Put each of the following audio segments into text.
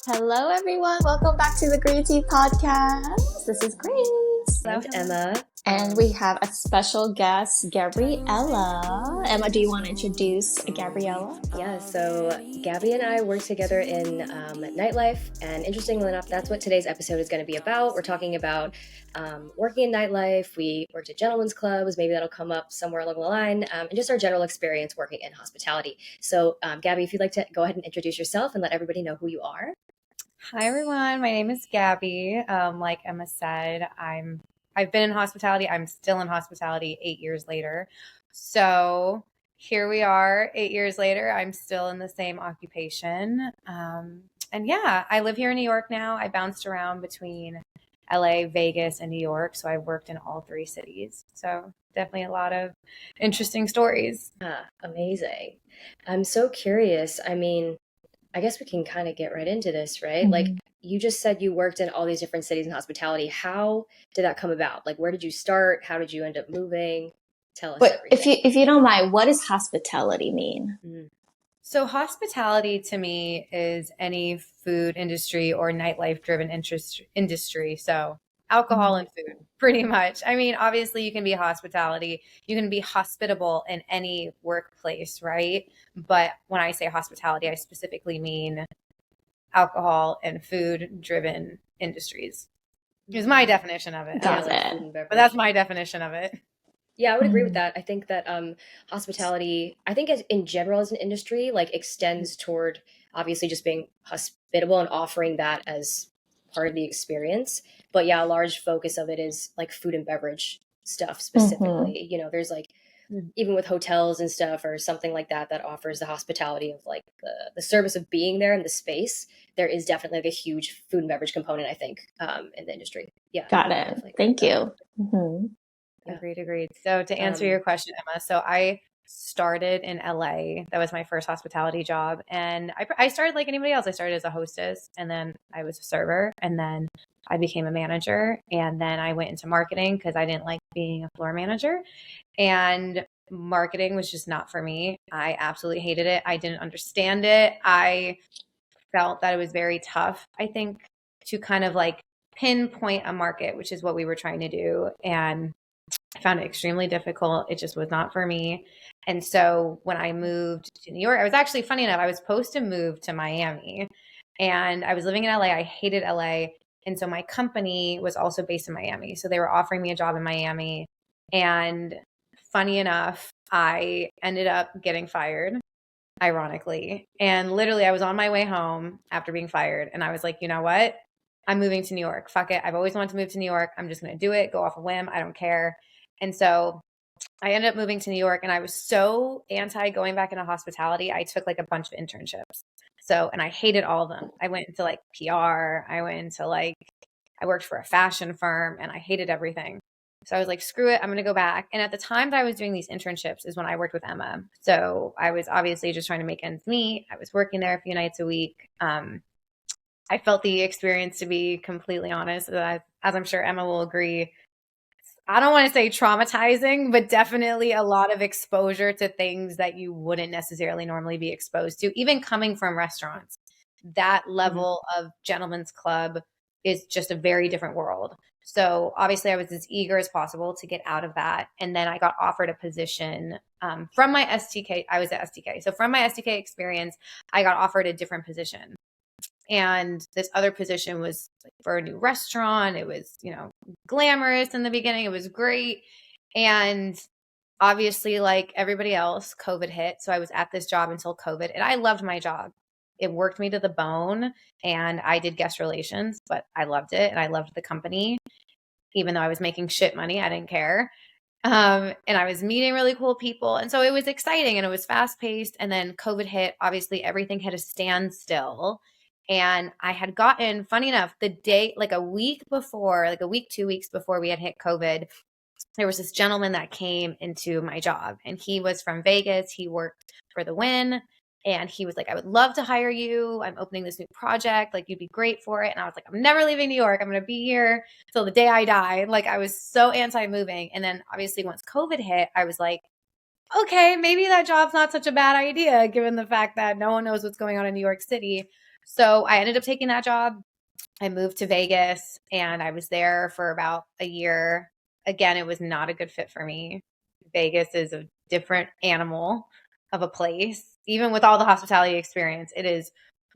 Hello, everyone. Welcome back to the Grazy podcast. This is Grace. And Emma. And we have a special guest, Gabriella. Emma, do you want to introduce Gabriella? Yeah, so Gabby and I work together in nightlife, and interestingly enough, that's what today's episode is going to be about. We're talking about working in nightlife. We worked at gentlemen's clubs, maybe that'll come up somewhere along the line, and just our general experience working in hospitality. So, Gabby, if you'd like to go ahead and introduce yourself and let everybody know who you are. Hi, everyone. My name is Gabby. Like Emma said, I've been in hospitality. I'm still in hospitality 8 years later. So here we are 8 years later. I'm still in the same occupation. And yeah, I live here in New York now. I bounced around between LA, Vegas, and New York. So I've worked in all three cities. So definitely a lot of interesting stories. Amazing. I'm so curious. I mean, I guess we can kind of get right into this, right? Mm-hmm. Like you just said you worked in all these different cities in hospitality. How did that come about? Like, where did you start? How did you end up moving? Tell us But everything. if you don't mind, what does hospitality mean? So hospitality to me is any food industry or nightlife driven industry. So alcohol and food, pretty much. I mean, obviously you can be hospitality, you can be hospitable in any workplace, right? But when I say hospitality, I specifically mean alcohol and food driven industries. Is my definition of it. Got like it. food and beverage. But that's my definition of it. Yeah, I would agree with that. I think that hospitality, I think in general as an industry, like extends toward obviously just being hospitable and offering that as part of the experience. But yeah, a large focus of it is like food and beverage stuff specifically. You know, there's like even with hotels and stuff or something like that that offers the hospitality of like the service of being there in the space. There is definitely like a huge food and beverage component, I think, in the industry. Yeah. Got it. Thank you. Mm-hmm. Yeah. Agreed. So to answer your question, Emma, so I started in LA. That was my first hospitality job. And I started like anybody else. I started as a hostess, and then I was a server, and then I became a manager. And then I went into marketing because I didn't like being a floor manager. And marketing was just not for me. I absolutely hated it. I didn't understand it. I felt that it was very tough, I think, to kind of like pinpoint a market, which is what we were trying to do. And I found it extremely difficult. It just was not for me. And so when I moved to New York, I was actually, funny enough, I was supposed to move to Miami, and I was living in LA. I hated LA. And so my company was also based in Miami. So they were offering me a job in Miami. And funny enough, I ended up getting fired, ironically. And literally I was on my way home after being fired. And I was like, you know what? I'm moving to New York. Fuck it. I've always wanted to move to New York. I'm just going to do it, go off a whim. I don't care. And so I ended up moving to New York, and I was so anti going back into hospitality. I took like a bunch of internships. So, and I hated all of them. I went into like PR. I worked for a fashion firm, and I hated everything. So I was like, screw it, I'm going to go back. And at the time that I was doing these internships is when I worked with Emma. So I was obviously just trying to make ends meet. I was working there a few nights a week. I felt the experience, to be completely honest, as I'm sure Emma will agree, I don't want to say traumatizing, but definitely a lot of exposure to things that you wouldn't necessarily normally be exposed to, even coming from restaurants. That level of gentleman's club is just a very different world. So obviously I was as eager as possible to get out of that. And then I got offered a position from my STK. I was at STK. So from my STK experience, I got offered a different position. And this other position was like for a new restaurant. It was, glamorous in the beginning. It was great. And obviously, like everybody else, COVID hit. So I was at this job until COVID, and I loved my job. It worked me to the bone, and I did guest relations, but I loved it, and I loved the company. Even though I was making shit money, I didn't care. And I was meeting really cool people. And so it was exciting, and it was fast paced. And then COVID hit. Obviously, everything had a standstill. And I had gotten, funny enough, the day, like a week, 2 weeks before we had hit COVID, there was this gentleman that came into my job, and he was from Vegas. He worked for the Win, and he was like, I would love to hire you. I'm opening this new project. Like, you'd be great for it. And I was like, I'm never leaving New York. I'm going to be here till the day I die. Like, I was so anti-moving. And then obviously once COVID hit, I was like, okay, maybe that job's not such a bad idea, given the fact that no one knows what's going on in New York City. So I ended up taking that job. I moved to Vegas and I was there for about a year. Again, it was not a good fit for me. Vegas is a different animal of a place. Even with all the hospitality experience, it is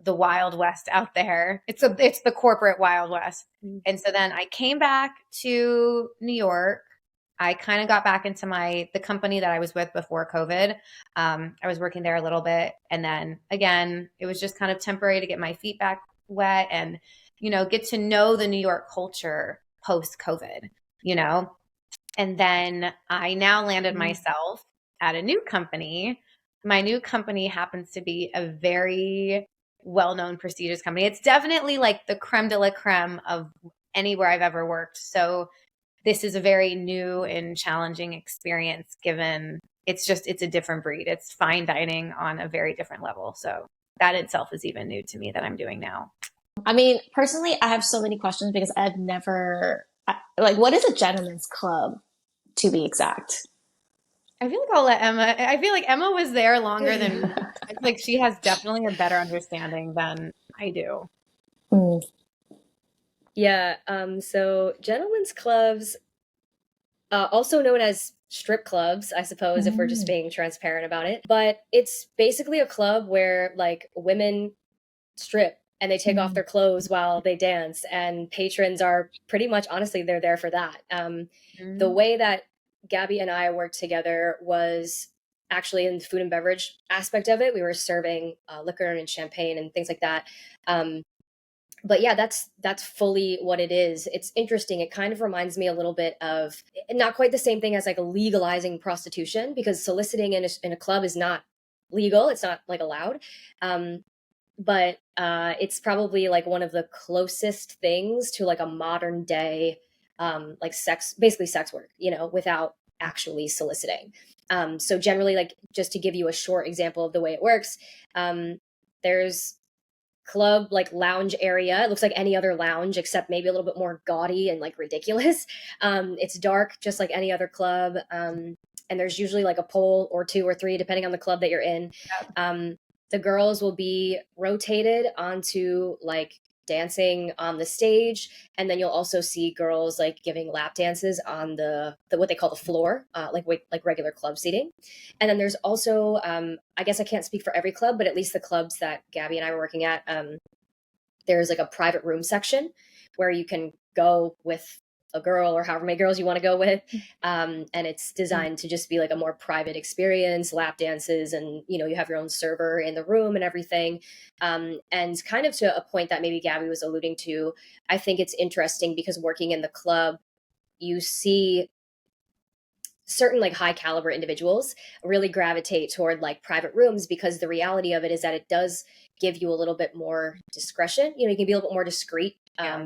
the Wild West out there. It's the corporate Wild West. And so then I came back to New York. I kind of got back into the company that I was with before COVID. I was working there a little bit. And then again, it was just kind of temporary to get my feet back wet and, get to know the New York culture post COVID, And then I now landed myself at a new company. My new company happens to be a very well-known, prestigious company. It's definitely like the creme de la creme of anywhere I've ever worked. So this is a very new and challenging experience given it's a different breed. It's fine dining on a very different level. So that itself is even new to me that I'm doing now. I mean, personally, I have so many questions because I've never, like, what is a gentleman's club, to be exact? I feel like I'll let Emma, I feel like Emma was there longer than me. I feel like she has definitely a better understanding than I do. Mm. Yeah. So gentlemen's clubs, also known as strip clubs, I suppose, if we're just being transparent about it. But it's basically a club where like women strip and they take off their clothes while they dance, and patrons are pretty much, honestly, they're there for that. The way that Gabby and I worked together was actually in the food and beverage aspect of it. We were serving liquor and champagne and things like that. But yeah, that's fully what it is. It's interesting. It kind of reminds me a little bit of, not quite the same thing as like legalizing prostitution, because soliciting in a club is not legal. It's not like allowed. But it's probably like one of the closest things to like a modern day like basically sex work, without actually soliciting. So generally, like, just to give you a short example of the way it works, there's club like lounge area. It looks like any other lounge except maybe a little bit more gaudy and like ridiculous. It's dark just like any other club, and there's usually like a pole or two or three depending on the club that you're in. The girls will be rotated onto like dancing on the stage, and then you'll also see girls like giving lap dances on the what they call the floor, like regular club seating. And then there's also, I guess I can't speak for every club, but at least the clubs that Gabby and I were working at, there's like a private room section where you can go with a girl or however many girls you want to go with. And it's designed to just be like a more private experience, lap dances, and, you have your own server in the room and everything. And kind of to a point that maybe Gabby was alluding to, I think it's interesting because working in the club, you see certain like high caliber individuals really gravitate toward like private rooms, because the reality of it is that it does give you a little bit more discretion. You can be a little bit more discreet,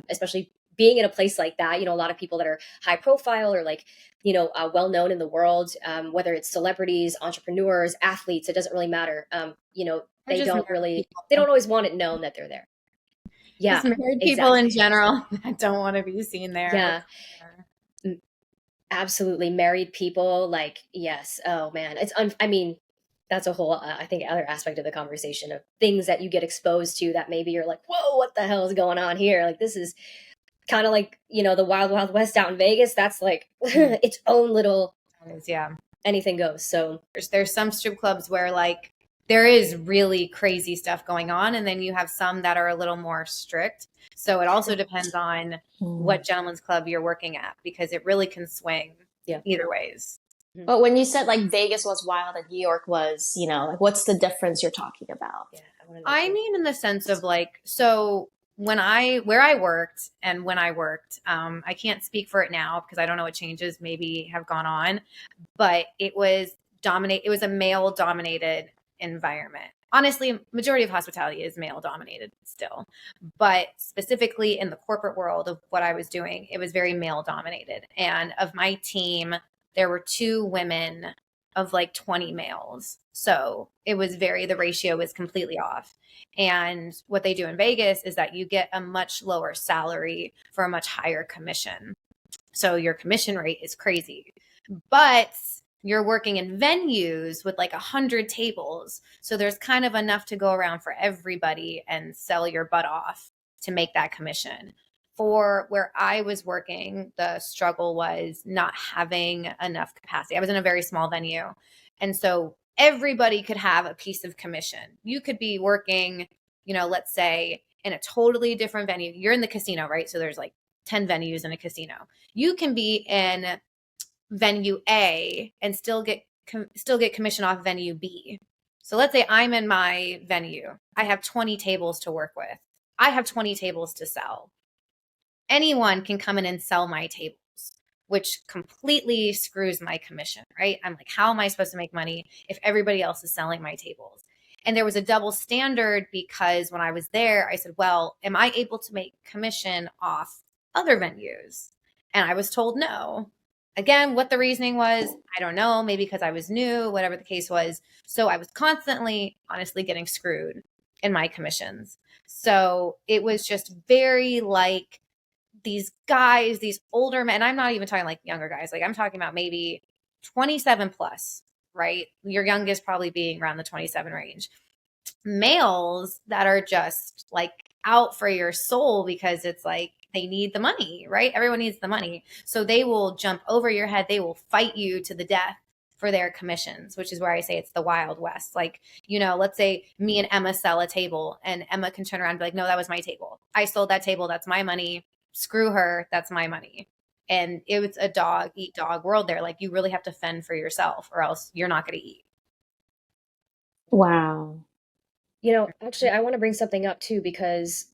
especially being in a place like that. A lot of people that are high profile or like, well known in the world, whether it's celebrities, entrepreneurs, athletes, it doesn't really matter. They don't always want it known that they're there. Yeah. Just married people in general that don't want to be seen there. Yeah. Absolutely. Married people, like, yes. Oh man. That's a whole, I think, other aspect of the conversation of things that you get exposed to that maybe you're like, whoa, what the hell is going on here? Like, this is kind of like, the Wild Wild West out in Vegas. That's like its own little, anything goes. So there's some strip clubs where like there is really crazy stuff going on, and then you have some that are a little more strict. So it also depends on what gentleman's club you're working at, because it really can swing either ways. But when you said like Vegas was wild and New York was, like, what's the difference you're talking about? Yeah, I mean, in the sense of like, so where I worked, I can't speak for it now because I don't know what changes maybe have gone on, but it was a male dominated environment. Honestly, majority of hospitality is male dominated still, but specifically in the corporate world of what I was doing, it was very male dominated. And of my team, there were 2 women of like 20 males. So it was the ratio was completely off. And what they do in Vegas is that you get a much lower salary for a much higher commission. So your commission rate is crazy. But you're working in venues with like 100 tables. So there's kind of enough to go around for everybody and sell your butt off to make that commission. For where I was working, the struggle was not having enough capacity. I was in a very small venue. And so everybody could have a piece of commission. You could be working, let's say in a totally different venue. You're in the casino, right? So there's like 10 venues in a casino. You can be in venue A and still get commission off venue B. So let's say I'm in my venue. I have 20 tables to work with. I have 20 tables to sell. Anyone can come in and sell my tables, which completely screws my commission, right? I'm like, how am I supposed to make money if everybody else is selling my tables? And there was a double standard because when I was there, I said, well, am I able to make commission off other venues? And I was told no. Again, what the reasoning was, I don't know, maybe because I was new, whatever the case was. So I was constantly, honestly, getting screwed in my commissions. So it was just very like these guys, these older men, I'm not even talking like younger guys, like I'm talking about maybe 27 plus, right? Your youngest probably being around the 27 range. Males that are just like out for your soul because it's like they need the money, right? Everyone needs the money. So they will jump over your head. They will fight you to the death for their commissions, which is where I say it's the Wild West. Like, let's say me and Emma sell a table and Emma can turn around and be like, no, that was my table. I sold that table. That's my money. Screw her. That's my money. And it was a dog eat dog world there. Like you really have to fend for yourself or else you're not going to eat. Wow. Actually, I want to bring something up too, because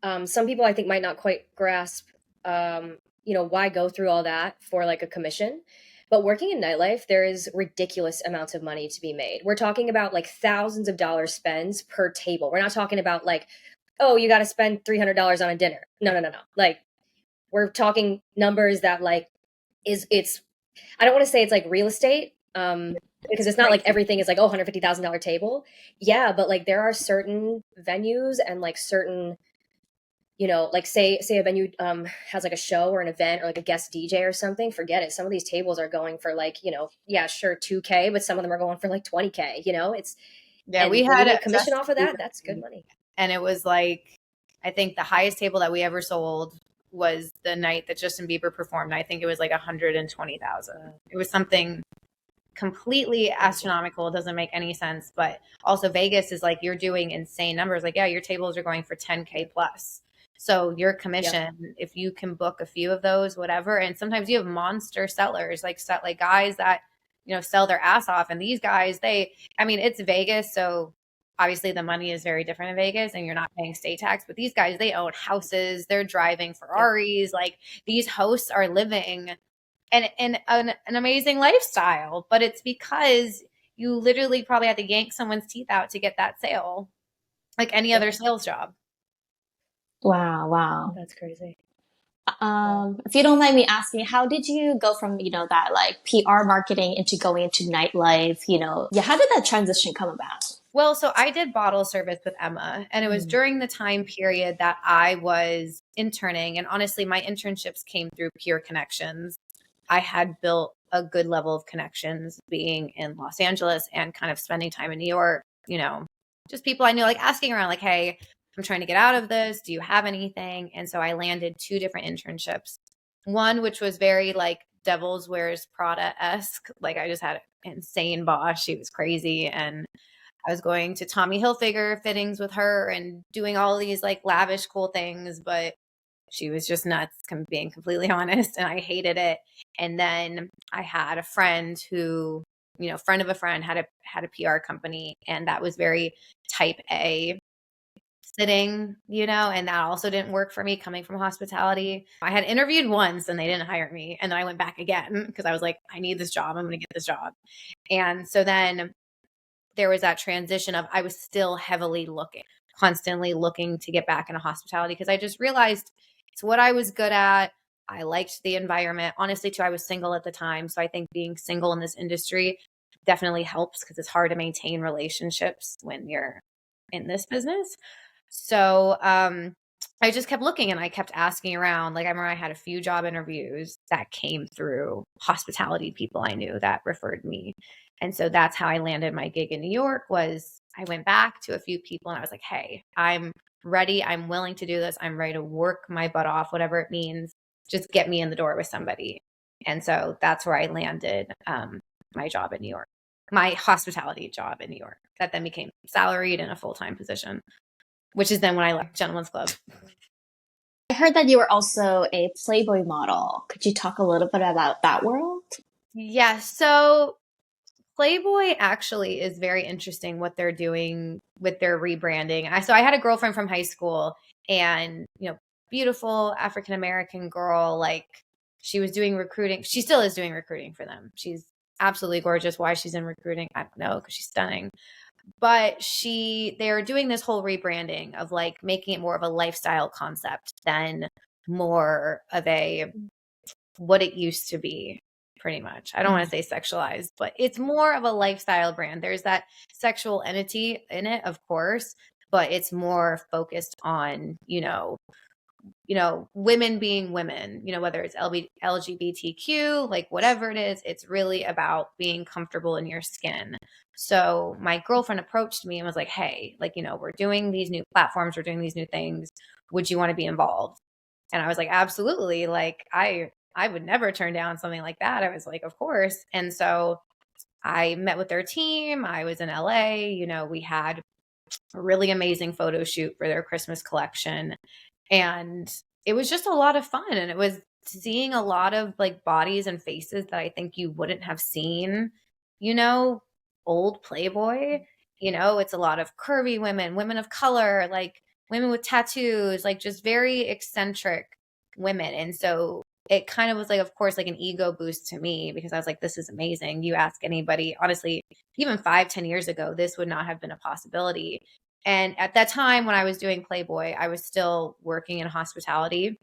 some people I think might not quite grasp, why go through all that for like a commission. But working in nightlife, there is ridiculous amounts of money to be made. We're talking about like thousands of dollars spent per table. We're not talking about like, oh, you got to spend $300 on a dinner. No. Like we're talking numbers that like it's I don't want to say it's like real estate, because it's not like everything is like, oh, $150,000 table. Yeah, but like there are certain venues and like certain, like say a venue has like a show or an event or like a guest DJ or something, forget it. Some of these tables are going for like, yeah, sure, 2K, but some of them are going for like 20K, it's, yeah, and we when had you a make commission off of that, that's good money. And it was like, I think the highest table that we ever sold was the night that Justin Bieber performed. I think it was like 120,000. It was something completely astronomical. It doesn't make any sense. But also Vegas is like, you're doing insane numbers. Like, yeah, your tables are going for 10K plus. So your commission, if you can book a few of those, whatever. And sometimes you have monster sellers, like guys that, sell their ass off. And these guys, it's Vegas. So obviously the money is very different in Vegas and you're not paying state tax, but these guys, they own houses, they're driving Ferraris. Like these hosts are living an amazing lifestyle, but it's because you literally probably have to yank someone's teeth out to get that sale, like any other sales job. Wow. That's crazy. If you don't mind me asking, how did you go from, that like PR marketing into going into nightlife, how did that transition come about? Well, so I did bottle service with Emma, and it was during the time period that I was interning. And honestly, my internships came through pure connections. I had built a good level of connections being in Los Angeles and kind of spending time in New York, just people I knew, like asking around, like, hey, I'm trying to get out of this. Do you have anything? And so I landed 2 different internships. One, which was very like Devil's Wears Prada-esque. Like I just had an insane boss. She was crazy. And I was going to Tommy Hilfiger fittings with her and doing all these like lavish, cool things, but she was just nuts, being completely honest, and I hated it. And then I had a friend who, friend of a friend had a PR company, and that was very type A sitting, and that also didn't work for me coming from hospitality. I had interviewed once and they didn't hire me. And then I went back again because I was like, I need this job. I'm going to get this job. And so then there was that transition of I was still heavily constantly looking to get back into hospitality because I just realized it's what I was good at. I liked the environment. Honestly, too, I was single at the time. So I think being single in this industry definitely helps because it's hard to maintain relationships when you're in this business. So I just kept looking and I kept asking around. Like I remember I had a few job interviews that came through hospitality people I knew that referred me. And so that's how I landed my gig in New York. Was I went back to a few people and I was like, hey, I'm ready. I'm willing to do this. I'm ready to work my butt off, whatever it means. Just get me in the door with somebody. And so that's where I landed my job in New York, my hospitality job in New York. That then became salaried in a full-time position, which is then when I left Gentlemen's Club. I heard that you were also a Playboy model. Could you talk a little bit about that world? Yeah, so Playboy actually is very interesting what they're doing with their rebranding. So I had a girlfriend from high school and, beautiful African American girl, like she was doing recruiting. She still is doing recruiting for them. She's absolutely gorgeous. Why she's in recruiting, I don't know, because she's stunning. But they're doing this whole rebranding of like making it more of a lifestyle concept than more of a what it used to be, pretty much. I don't want to say sexualized, but it's more of a lifestyle brand. There's that sexual entity in it, of course, but it's more focused on, women being women, whether it's LGBTQ, like whatever it is, it's really about being comfortable in your skin. So my girlfriend approached me and was like, hey, like, we're doing these new platforms, we're doing these new things. Would you want to be involved? And I was like, absolutely. Like, I would never turn down something like that. I was like, of course. And so I met with their team. I was in LA. We had a really amazing photo shoot for their Christmas collection. And it was just a lot of fun. And it was seeing a lot of like bodies and faces that I think you wouldn't have seen, old Playboy. It's a lot of curvy women of color, like women with tattoos, like just very eccentric women. And so it kind of was like, of course, like an ego boost to me because I was like, this is amazing. You ask anybody, honestly, even 5-10 years ago, this would not have been a possibility. And at that time when I was doing Playboy, I was still working in hospitality.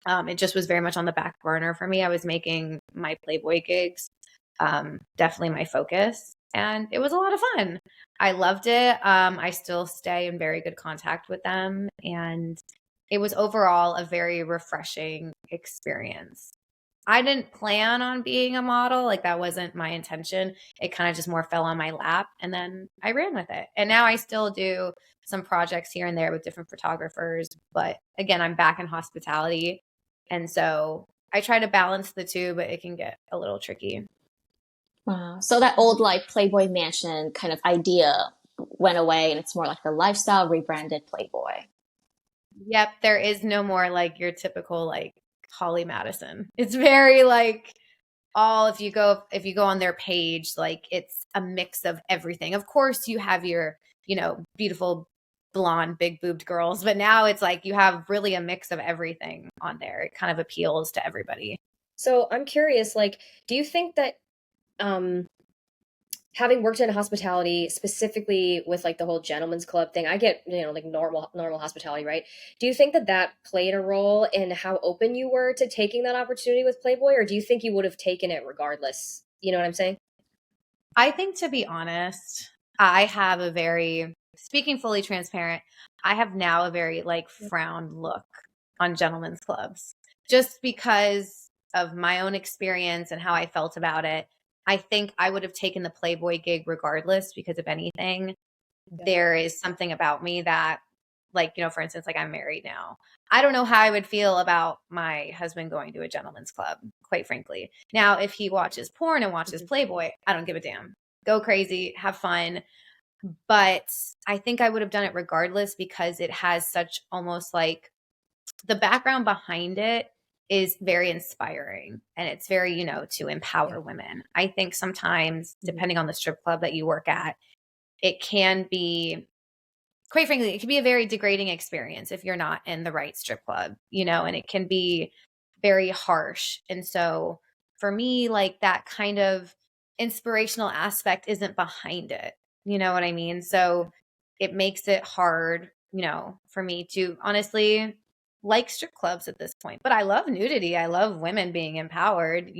It just was very much on the back burner for me. I was making my Playboy gigs, definitely my focus. And it was a lot of fun. I loved it. I still stay in very good contact with them. And it was overall a very refreshing experience. I didn't plan on being a model. Like that wasn't my intention. It kind of just more fell on my lap and then I ran with it. And now I still do some projects here and there with different photographers. But again, I'm back in hospitality. And so I try to balance the two, but it can get a little tricky. Wow. So that old like Playboy mansion kind of idea went away and it's more like a lifestyle rebranded Playboy. Yep. There is no more like your typical like Holly Madison. It's very like if you go on their page, like it's a mix of everything. Of course you have your, beautiful blonde, big boobed girls, but now it's like you have really a mix of everything on there. It kind of appeals to everybody. So I'm curious, like, do you think that having worked in hospitality, specifically with like the whole gentleman's club thing, I get, like normal hospitality, right? Do you think that played a role in how open you were to taking that opportunity with Playboy, or do you think you would have taken it regardless? You know what I'm saying? I think, to be honest, speaking fully transparent, I have now a very like frowned look on gentlemen's clubs just because of my own experience and how I felt about it. I think I would have taken the Playboy gig regardless because if anything, there is something about me that like, for instance, like I'm married now. I don't know how I would feel about my husband going to a gentleman's club, quite frankly. Now, if he watches porn and watches Playboy, I don't give a damn. Go crazy, have fun. But I think I would have done it regardless because it has such almost like the background behind it is very inspiring and it's very, to empower women. I think sometimes, depending on the strip club that you work at, it can be, quite frankly, it can be a very degrading experience if you're not in the right strip club, and it can be very harsh. And so for me, like that kind of inspirational aspect isn't behind it. You know what I mean? So it makes it hard, for me to honestly like strip clubs at this point. But I love nudity. I love women being empowered,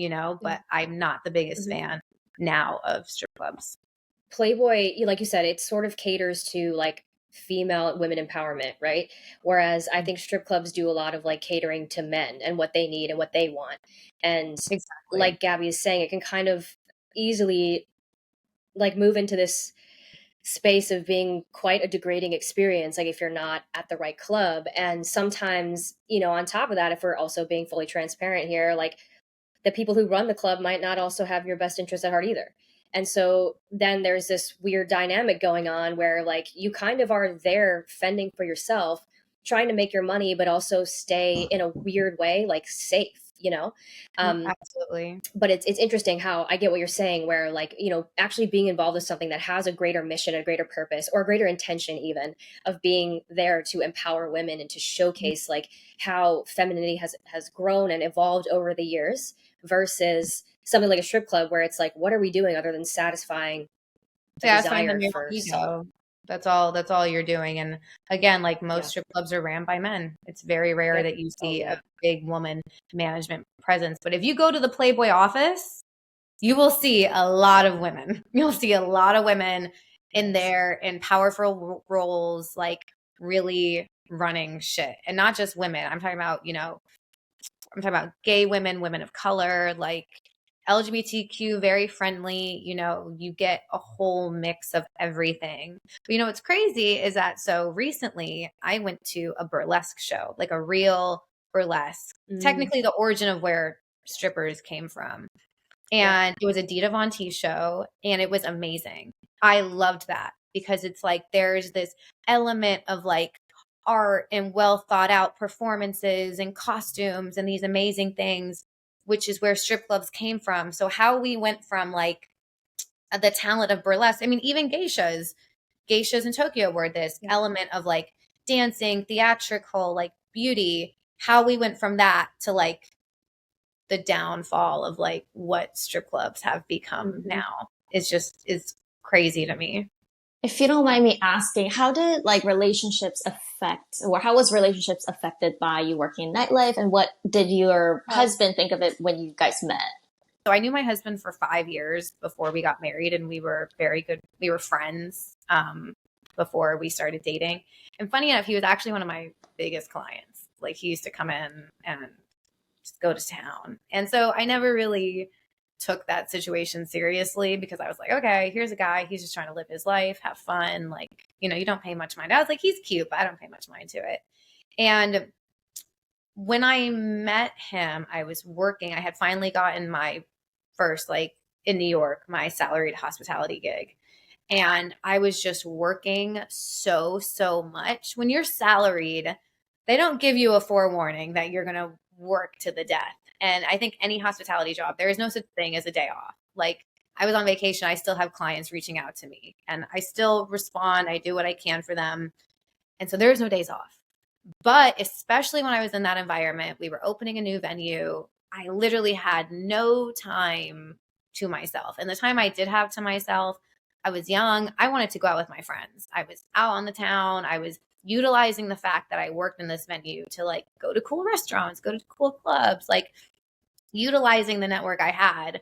but I'm not the biggest fan now of strip clubs. Playboy, like you said, it sort of caters to like female women empowerment, right? Whereas I think strip clubs do a lot of like catering to men and what they need and what they want. And Exactly. like Gabby is saying, it can kind of easily like move into this space of being quite a degrading experience, like if you're not at the right club. And sometimes, you know, on top of that, if we're also being fully transparent here, like the people who run the club might not also have your best interest at heart either. And so then there's this weird dynamic going on where like you kind of are there fending for yourself, trying to make your money, but also stay in a weird way, like safe, you know? Absolutely. But it's interesting how I get what you're saying, where like, you know, actually being involved with something that has a greater mission, a greater purpose, or a greater intention even of being there to empower women and to showcase like how femininity has grown and evolved over the years, versus something like a strip club where it's like, what are we doing other than satisfying a Satisfying the desire male for ego. That's all you're doing. And again, like most Yeah. strip clubs are ran by men. It's very rare Yep. that you see yeah. a big woman management presence. But if you go to the Playboy office, you will see a lot of women. You'll see a lot of women in there in powerful roles, like really running shit. And not just women. I'm talking about, you know, I'm talking about gay women, women of color, like LGBTQ, very friendly. You know, you get a whole mix of everything. But you know, what's crazy is that so recently I went to a burlesque show, like a real burlesque, technically the origin of where strippers came from. And it was a Dita Von T show, and it was amazing. I loved that because it's like there's this element of like art and well thought out performances and costumes and these amazing things, which is where strip clubs came from. So how we went from like the talent of burlesque, I mean, even geishas in Tokyo were this element of like dancing, theatrical, like beauty, how we went from that to like the downfall of like what strip clubs have become now. It's crazy to me. If you don't mind me asking, how did like relationships affect, or how was relationships affected by you working in nightlife, and what did your husband think of it when you guys met? So I knew my husband for 5 years before we got married, and we were very good. We were friends before we started dating. And funny enough, he was actually one of my biggest clients. Like he used to come in and just go to town. And so I never really took that situation seriously because I was like, okay, here's a guy. He's just trying to live his life, have fun. Like, you know, you don't pay much mind. I was like, he's cute, but I don't pay much mind to it. And when I met him, I was working. I had finally gotten my first, like in New York, my salaried hospitality gig. And I was just working so much. When you're salaried, they don't give you a forewarning that you're going to work to the death. And I think any hospitality job, there is no such thing as a day off. Like I was on vacation, I still have clients reaching out to me and I still respond. I do what I can for them. And so there's no days off. But especially when I was in that environment, we were opening a new venue. I literally had no time to myself. And the time I did have to myself, I was young. I wanted to go out with my friends. I was out on the town. I was utilizing the fact that I worked in this venue to like go to cool restaurants, go to cool clubs, like utilizing the network I had.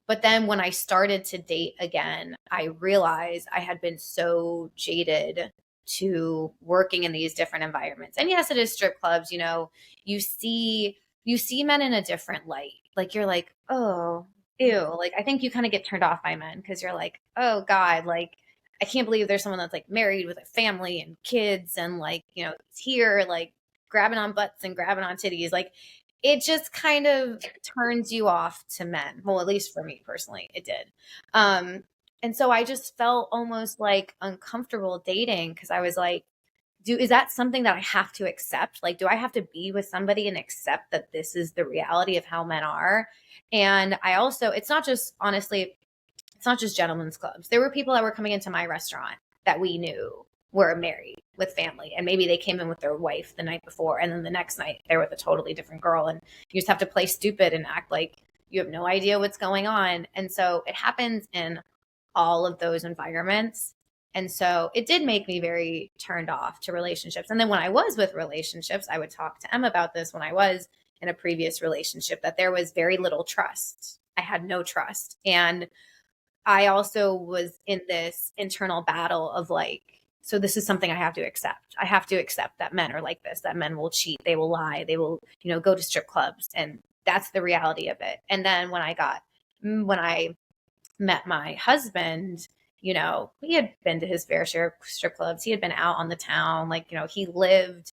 But then when I started to date again, I realized I had been so jaded to working in these different environments. And yes, it is strip clubs, you know, you see men in a different light. Like you're like, oh, ew. Like I think you kind of get turned off by men because you're like, oh God, like I can't believe there's someone that's like married with a family and kids and like, you know, it's here like grabbing on butts and grabbing on titties. Like it just kind of turns you off to men. Well, at least for me personally, it did. And so I just felt almost like uncomfortable dating because I was like, is that something that I have to accept? Like, do I have to be with somebody and accept that this is the reality of how men are? And I also, it's not just, honestly, it's not just gentlemen's clubs. There were people that were coming into my restaurant that we knew were married with family. And maybe they came in with their wife the night before. And then the next night they're with a totally different girl. And you just have to play stupid and act like you have no idea what's going on. And so it happens in all of those environments. And so it did make me very turned off to relationships. And then when I was with relationships, I would talk to Em about this when I was in a previous relationship, that there was very little trust. I had no trust. And I also was in this internal battle of like, So this is something I have to accept. I have to accept that men are like this, that men will cheat, they will lie, they will, go to strip clubs. And that's the reality of it. And then when I met my husband, he had been to his fair share of strip clubs. He had been out on the town. Like, he lived,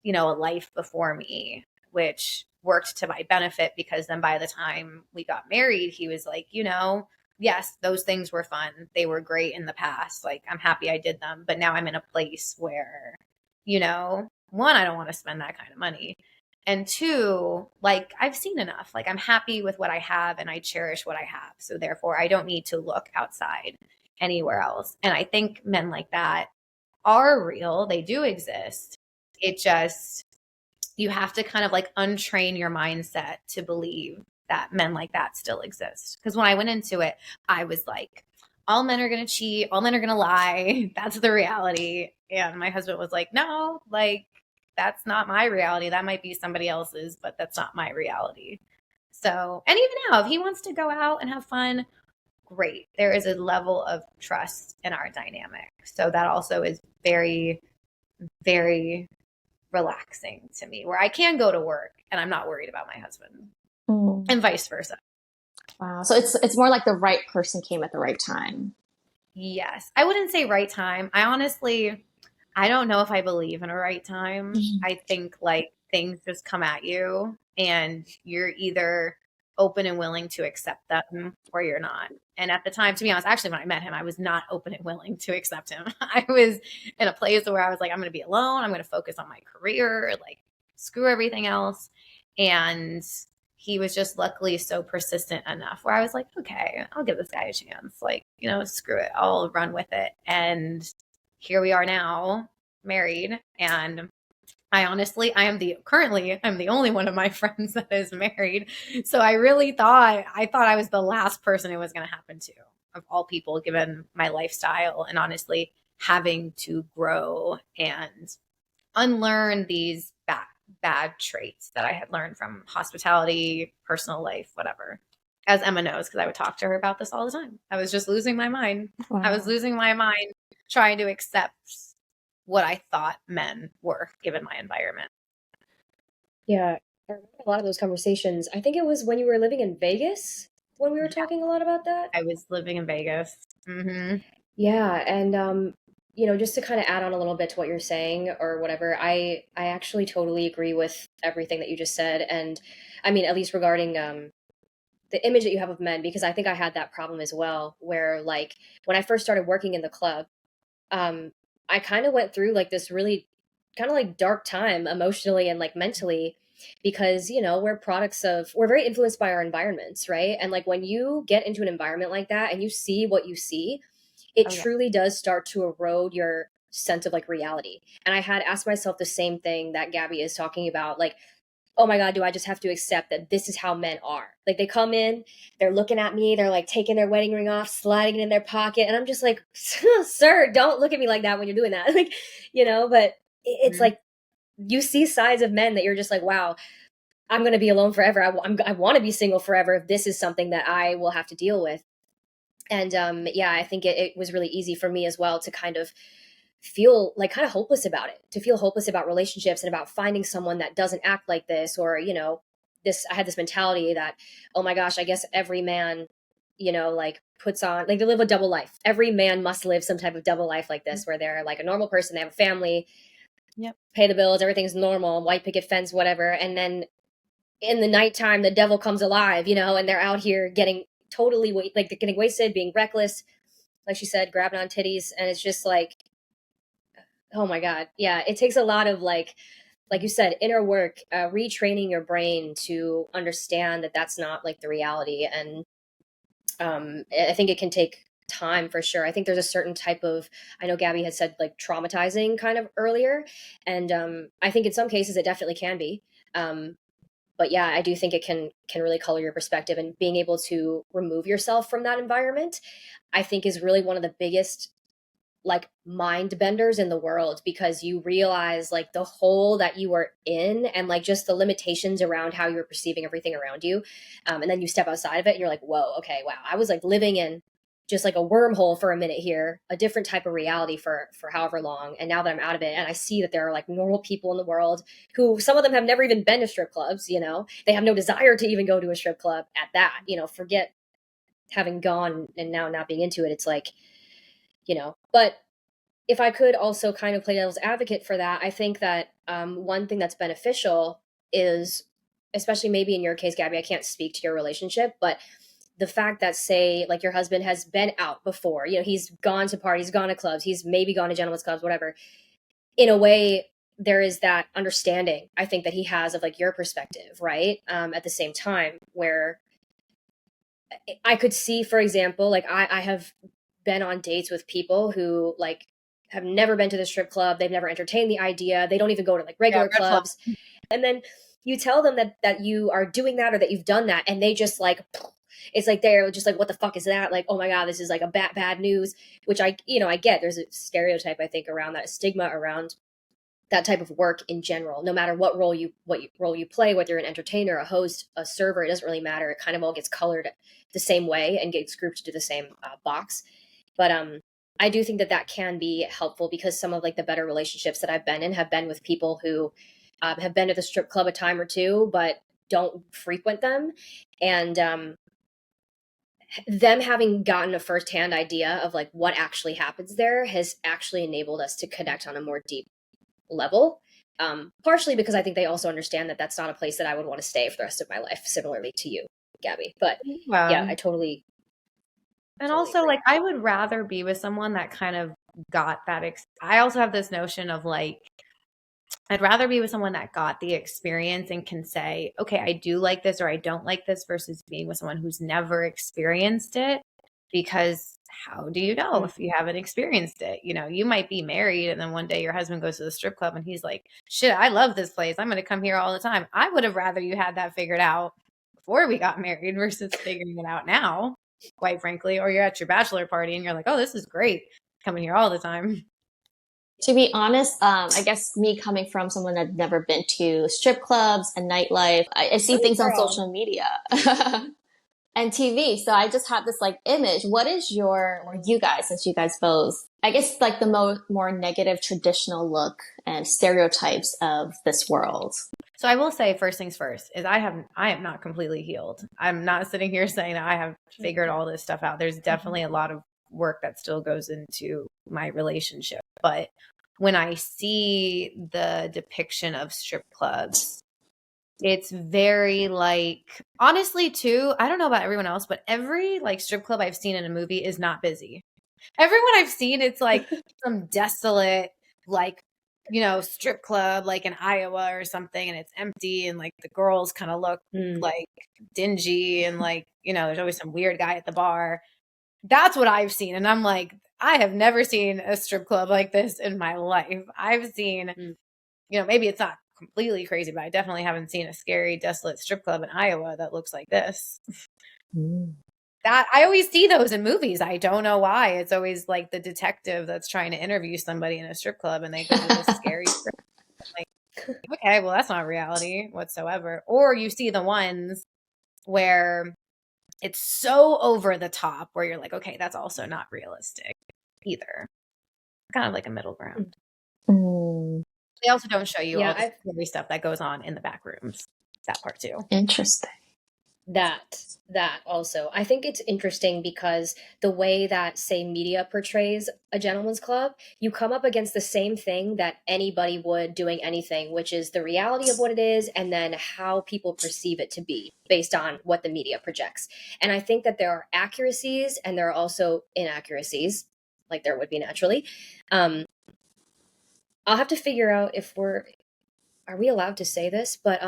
a life before me, which worked to my benefit, because then by the time we got married, he was like, yes, those things were fun. They were great in the past. Like, I'm happy I did them. But now I'm in a place where, one, I don't want to spend that kind of money. And two, like, I've seen enough. Like, I'm happy with what I have and I cherish what I have. So therefore, I don't need to look outside anywhere else. And I think men like that are real. They do exist. It just, you have to kind of like untrain your mindset to believe that men like that still exist. Because when I went into it, I was like, all men are going to cheat. All men are going to lie. That's the reality. And my husband was like, no, like, that's not my reality. That might be somebody else's, but that's not my reality. So, and even now, if he wants to go out and have fun, great. There is a level of trust in our dynamic. So that also is very, very relaxing to me, where I can go to work and I'm not worried about my husband, and vice versa. Wow. So it's more like the right person came at the right time. Yes. I wouldn't say right time. I don't know if I believe in a right time. I think like things just come at you and you're either open and willing to accept them or you're not. And at the time, to be honest, actually, when I met him, I was not open and willing to accept him. I was in a place where I was like, I'm going to be alone. I'm going to focus on my career, like screw everything else. And he was just luckily so persistent enough where I was like, okay, I'll give this guy a chance. Like, screw it. I'll run with it. And here we are now, married. And I'm the only one of my friends that is married. So I really thought I was the last person it was going to happen to, of all people, given my lifestyle and honestly having to grow and unlearn these bad traits that I had learned from hospitality, personal life, whatever. As Emma knows, because I would talk to her about this all the time. I was just losing my mind. Wow. I was losing my mind trying to accept what I thought men were, given my environment. Yeah, I remember a lot of those conversations. I think it was when you were living in Vegas when we were talking a lot about that. I was living in Vegas. Mm-hmm. Yeah, and just to kind of add on a little bit to what you're saying or whatever, I actually totally agree with everything that you just said, and I mean, at least regarding the image that you have of men, because I think I had that problem as well, where like when I first started working in the club, I kind of went through like this really kind of like dark time emotionally and like mentally, because we're very influenced by our environments, right? And like when you get into an environment like that and you see what you see, it truly does start to erode your sense of like reality. And I had asked myself the same thing that Gabby is talking about, like, oh my God, do I just have to accept that this is how men are? Like they come in, they're looking at me, they're like taking their wedding ring off, sliding it in their pocket. And I'm just like, sir, don't look at me like that when you're doing that. Like, but it's like, you see sides of men that you're just like, wow, I'm going to be alone forever. I want to be single forever if this is something that I will have to deal with. And I think it was really easy for me as well to kind of feel like kind of hopeless about it, to feel hopeless about relationships and about finding someone that doesn't act like this, or, I had this mentality that, oh my gosh, I guess every man, like puts on, like they live a double life. Every man must live some type of double life like this, where they're like a normal person, they have a family, pay the bills, everything's normal, white picket fence, whatever. And then in the nighttime, the devil comes alive, and they're out here getting totally like they're getting wasted, being reckless, like she said, grabbing on titties. And it's just like, oh my God. Yeah. It takes a lot of like you said, inner work, retraining your brain to understand that that's not like the reality. And I think it can take time for sure. I think there's a certain type of, I know Gabby had said like traumatizing kind of earlier. And I think in some cases it definitely can be. But yeah, I do think it can really color your perspective, and being able to remove yourself from that environment, I think is really one of the biggest like mind benders in the world, because you realize like the hole that you are in and like just the limitations around how you're perceiving everything around you. And then you step outside of it and you're like, whoa, okay, wow. I was like living in just like a wormhole for a minute here, a different type of reality for however long. And now that I'm out of it, and I see that there are like normal people in the world who, some of them have never even been to strip clubs, you know, they have no desire to even go to a strip club at that, you know, forget having gone and now not being into it. It's like, you know, but if I could also kind of play devil's advocate for that, I think that one thing that's beneficial is, especially maybe in your case, Gabby, I can't speak to your relationship, but the fact that, say, like your husband has been out before, you know, he's gone to parties, gone to clubs, he's maybe gone to gentlemen's clubs, whatever. In a way, there is that understanding, I think, that he has of like your perspective, right? At the same time, where I could see, for example, like I have been on dates with people who like have never been to the strip club. They've never entertained the idea. They don't even go to like regular clubs. And then you tell them that you are doing that or that you've done that. And they just like, it's like, they're just like, what the fuck is that? Like, oh my God, this is like a bad news, which I get. There's a stereotype, I think, around that, stigma around that type of work in general. No matter what role you play, whether you're an entertainer, a host, a server, it doesn't really matter. It kind of all gets colored the same way and gets grouped into the same box. But I do think that can be helpful, because some of like the better relationships that I've been in have been with people who have been to the strip club a time or two, but don't frequent them. And them having gotten a firsthand idea of like what actually happens there has actually enabled us to connect on a more deep level. Partially because I think they also understand that that's not a place that I would want to stay for the rest of my life, similarly to you, Gabby. But yeah, I totally. And also, like, I would rather be with someone that kind of got that. I also have this notion of like, I'd rather be with someone that got the experience and can say, okay, I do like this or I don't like this, versus being with someone who's never experienced it. Because how do you know if you haven't experienced it? You know, you might be married and then one day your husband goes to the strip club and he's like, shit, I love this place. I'm going to come here all the time. I would have rather you had that figured out before we got married versus figuring it out now, quite frankly. Or you're at your bachelor party and you're like, oh, this is great, coming here all the time. To be honest, I guess me coming from someone that's never been to strip clubs and nightlife, I see things on social media and TV. So I just have this like image. What is you guys, since you guys both, I guess like the more negative traditional look and stereotypes of this world? So I will say, first things first, is I am not completely healed. I'm not sitting here saying that I have figured all this stuff out. There's definitely a lot of work that still goes into my relationship. But when I see the depiction of strip clubs, it's very like, honestly too, I don't know about everyone else, but every like strip club I've seen in a movie is not busy. Everyone I've seen, it's like some desolate, like, you know, strip club like in Iowa or something, and it's empty, and like the girls kind of look like dingy, and like, you know, there's always some weird guy at the bar. That's what I've seen. And I'm like, I have never seen a strip club like this in my life. I've seen, you know, maybe it's not completely crazy, but I definitely haven't seen a scary, desolate strip club in Iowa that looks like this. That I always see those in movies. I don't know why. It's always like the detective that's trying to interview somebody in a strip club and they go to this scary strip club. Like, okay, well, that's not reality whatsoever. Or you see the ones where it's so over the top where you're like, okay, that's also not realistic either. Kind of like a middle ground. They also don't show you all the scary stuff that goes on in the back rooms. That part too. Interesting. That also. I think it's interesting because the way that, say, media portrays a gentleman's club, you come up against the same thing that anybody would doing anything, which is the reality of what it is and then how people perceive it to be based on what the media projects. And I think that there are accuracies and there are also inaccuracies, like there would be naturally. I'll have to figure out if are we allowed to say this? But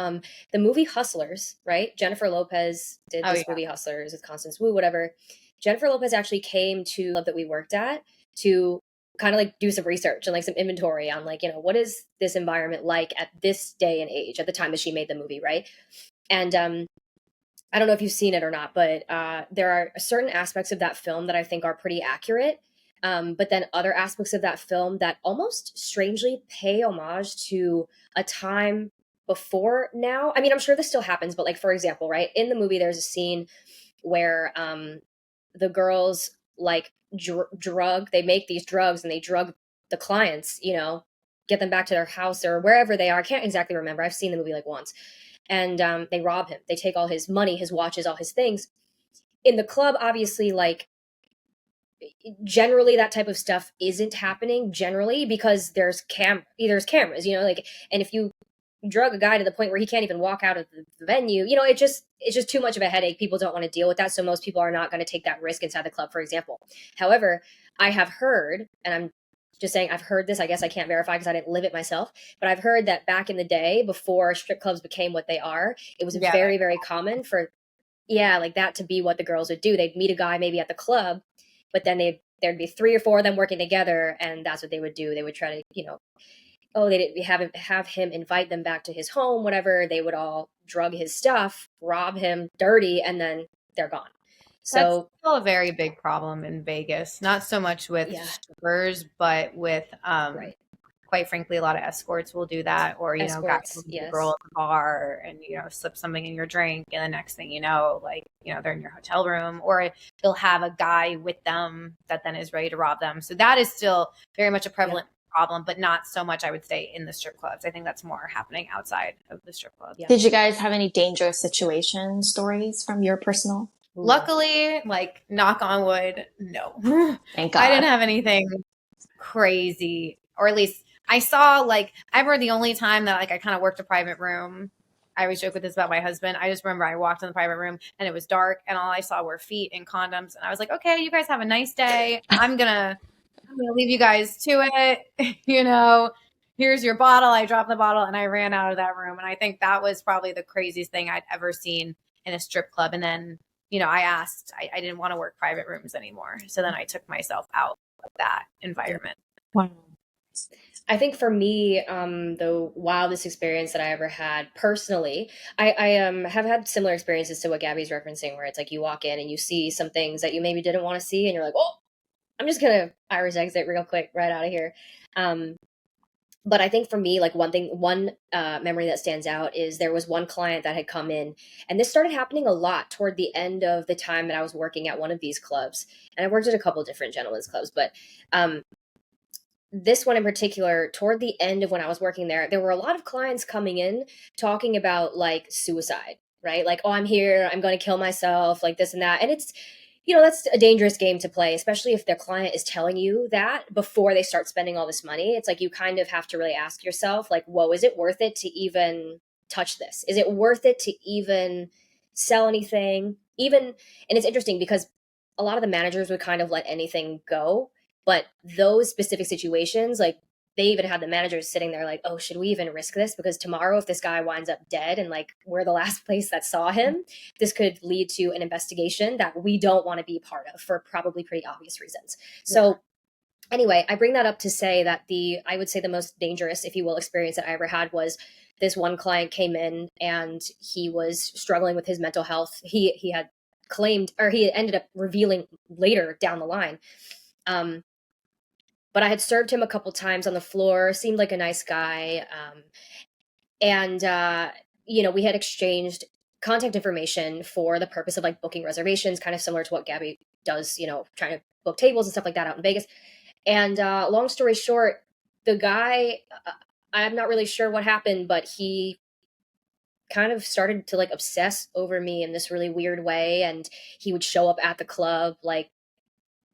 the movie Hustlers, right? Jennifer Lopez did this movie Hustlers with Constance Wu, whatever. Jennifer Lopez actually came to the club that we worked at to kind of like do some research and like some inventory on like, you know, what is this environment like at this day and age at the time that she made the movie, right? And I don't know if you've seen it or not, but there are certain aspects of that film that I think are pretty accurate. But then other aspects of that film that almost strangely pay homage to a time before now. I mean, I'm sure this still happens, but like, for example, right, in the movie, there's a scene where the girls like they make these drugs and they drug the clients, get them back to their house or wherever they are. I can't exactly remember. I've seen the movie like once. And they rob him. They take all his money, his watches, all his things. In the club, obviously, like, generally that type of stuff isn't happening generally because there's cameras, like, and if you drug a guy to the point where he can't even walk out of the venue, it's just too much of a headache. People don't want to deal with that. So most people are not going to take that risk inside the club, for example. However, I have heard, and I'm just saying I've heard this, I guess I can't verify because I didn't live it myself, but I've heard that back in the day before strip clubs became what they are, it was very, very common for, like that to be what the girls would do. They'd meet a guy maybe at the club, but then there'd be 3 or 4 of them working together, and that's what they would do. They would try to, they didn't have him invite them back to his home, whatever. They would all drug his stuff, rob him dirty, and then they're gone. So that's still a very big problem in Vegas. Not so much with strippers, but with quite frankly, a lot of escorts will do that, or guys will meet a girl at the bar and slip something in your drink, and the next thing you know, like they're in your hotel room, or they'll have a guy with them that then is ready to rob them. So that is still very much a prevalent problem, but not so much, I would say, in the strip clubs. I think that's more happening outside of the strip club. Yeah. Did you guys have any dangerous situation stories from your personal? Luckily, like, knock on wood, no. Thank God. I didn't have anything crazy, or at least I saw, like, I remember the only time that, like, I kind of worked a private room. I always joke with this about my husband. I just remember I walked in the private room and it was dark and all I saw were feet and condoms. And I was like, okay, you guys have a nice day. I'm gonna leave you guys to it. Here's your bottle. I dropped the bottle and I ran out of that room. And I think that was probably the craziest thing I'd ever seen in a strip club. And then, I asked, I didn't want to work private rooms anymore. So then I took myself out of that environment. Wow. I think for me, the wildest experience that I ever had personally, I have had similar experiences to what Gabby's referencing, where it's like you walk in and you see some things that you maybe didn't want to see, and you're like, oh, I'm just going to Irish exit real quick right out of here. But I think for me, like one memory that stands out is there was one client that had come in, and this started happening a lot toward the end of the time that I was working at one of these clubs. And I worked at a couple different gentlemen's clubs, but this one in particular, toward the end of when I was working there were a lot of clients coming in talking about like suicide, right? Like, oh, I'm here, I'm going to kill myself, like this and that. And it's, that's a dangerous game to play, especially if their client is telling you that before they start spending all this money. It's like you kind of have to really ask yourself, like, whoa, is it worth it to even touch this? Is it worth it to even sell anything? And it's interesting because a lot of the managers would kind of let anything go. But those specific situations, like, they even had the managers sitting there like, oh, should we even risk this? Because tomorrow, if this guy winds up dead and like we're the last place that saw him, this could lead to an investigation that we don't want to be part of for probably pretty obvious reasons. Yeah. So anyway, I bring that up to say that I would say the most dangerous, if you will, experience that I ever had was this one client came in and he was struggling with his mental health. He had claimed, or he ended up revealing later down the line, but I had served him a couple times on the floor, seemed like a nice guy. And we had exchanged contact information for the purpose of like booking reservations, kind of similar to what Gabby does, trying to book tables and stuff like that out in Vegas. And long story short, the guy, I'm not really sure what happened, but he kind of started to like obsess over me in this really weird way. And he would show up at the club, like,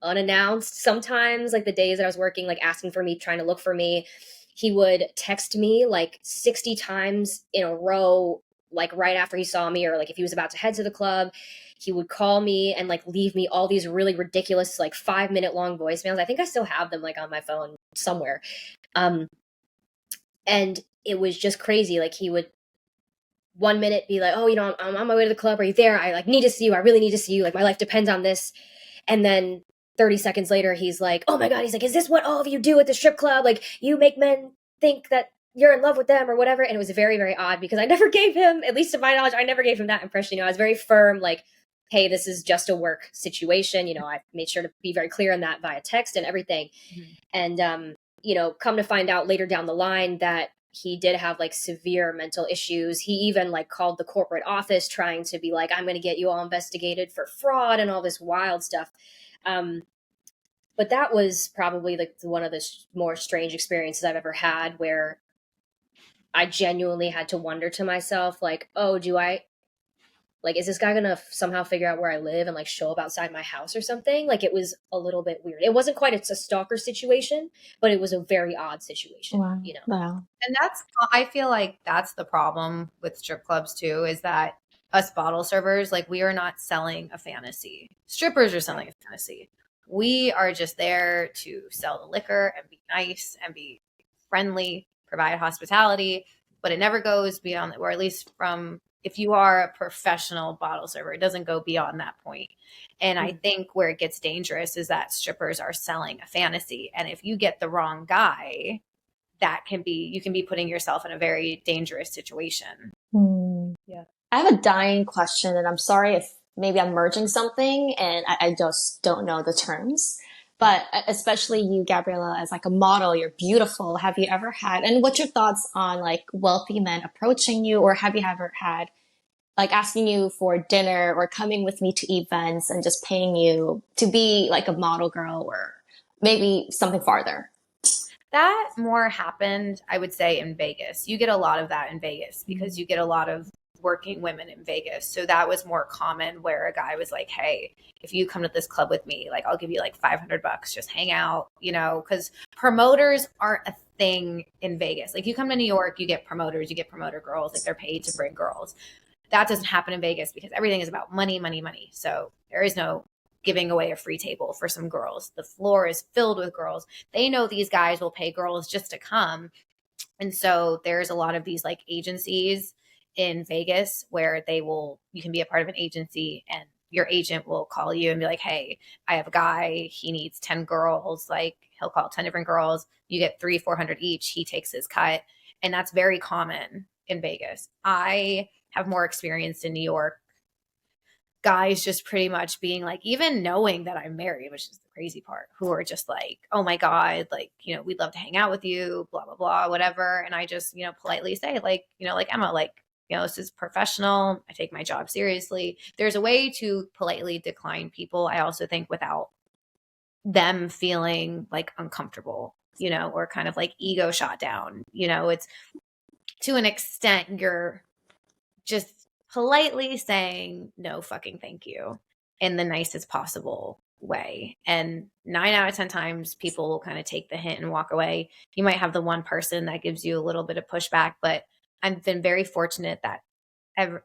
unannounced sometimes, like the days that I was working, like asking for me, trying to look for me. He would text me like 60 times in a row, like right after he saw me, or like if he was about to head to the club, he would call me and like leave me all these really ridiculous, like 5-minute long voicemails. I think I still have them like on my phone somewhere. And it was just crazy. Like he would 1 minute be like, oh, I'm on my way to the club. Are you there? I like need to see you. I really need to see you. Like my life depends on this. And then 30 seconds later, he's like, oh my God, he's like, is this what all of you do at the strip club? Like, you make men think that you're in love with them or whatever. And it was very, very odd because I never gave him, at least to my knowledge, I never gave him that impression. I was very firm, like, hey, this is just a work situation. I made sure to be very clear on that via text and everything. Mm-hmm. And, come to find out later down the line that he did have like severe mental issues. He even like called the corporate office trying to be like, I'm going to get you all investigated for fraud and all this wild stuff. But that was probably like one of the more strange experiences I've ever had, where I genuinely had to wonder to myself, like, oh, is this guy gonna somehow figure out where I live and like show up outside my house or something? Like, it was a little bit weird. It wasn't quite a stalker situation, but it was a very odd situation, Wow. you know? Wow. And I feel like that's the problem with strip clubs too, is that us bottle servers, like, we are not selling a fantasy. Strippers are selling a fantasy. We are just there to sell the liquor and be nice and be friendly, provide hospitality, but it never goes beyond, or at least from, if you are a professional bottle server, it doesn't go beyond that point. And I think where it gets dangerous is that strippers are selling a fantasy. And if you get the wrong guy, you can be putting yourself in a very dangerous situation. Yeah. I have a dying question, and I'm sorry if maybe I'm merging something and I just don't know the terms. But especially you, Gabriella, as like a model, you're beautiful. Have you ever had, and what's your thoughts on like wealthy men approaching you, or have you ever had like asking you for dinner or coming with me to events and just paying you to be like a model girl or maybe something farther? That more happened, I would say, in Vegas. You get a lot of that in Vegas because you get a lot of working women in Vegas. So that was more common, where a guy was like, hey, if you come to this club with me, like, I'll give you like $500, just hang out, you know, because promoters aren't a thing in Vegas. Like, you come to New York, you get promoters, you get promoter girls, like, they're paid to bring girls. That doesn't happen in Vegas because everything is about money, money, money. So there is no giving away a free table for some girls. The floor is filled with girls. They know these guys will pay girls just to come. And so there's a lot of these like agencies in Vegas where you can be a part of an agency, and your agent will call you and be like, hey, I have a guy, he needs 10 girls. Like, he'll call 10 different girls. You get 300-400 each. He takes his cut. And that's very common in Vegas. I have more experience in New York, guys just pretty much being like, even knowing that I'm married, which is the crazy part, who are just like, oh my God, like, you know, we'd love to hang out with you, blah, blah, blah, whatever. And I just, you know, politely say, like, you know, like, Emma, like, you know, this is professional. I take my job seriously. There's a way to politely decline people, I also think, without them feeling like uncomfortable, you know, or kind of like ego shot down. You know, it's, to an extent, you're just politely saying no fucking thank you in the nicest possible way. And 9 out of 10 times people will kind of take the hint and walk away. You might have the one person that gives you a little bit of pushback, but I've been very fortunate that